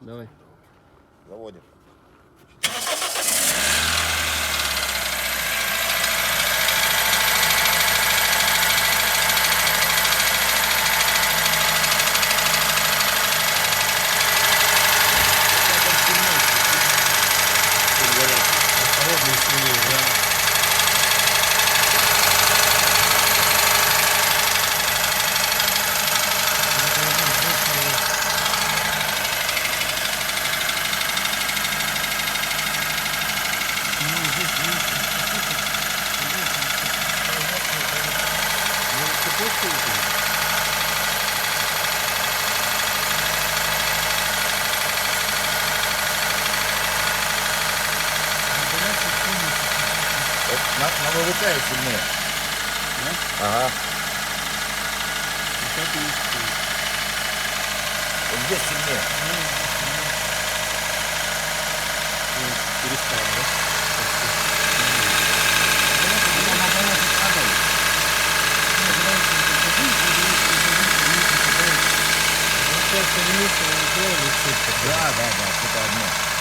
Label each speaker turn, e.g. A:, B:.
A: Давай.
B: Заводим.
A: Холодный сильнее, да.
B: На вывыкает сильнее.
A: Да?
B: Ага.
A: Вот это и всё.
B: Вот здесь сильнее.
A: Ну, перестал, да?
B: Да, что-то одно.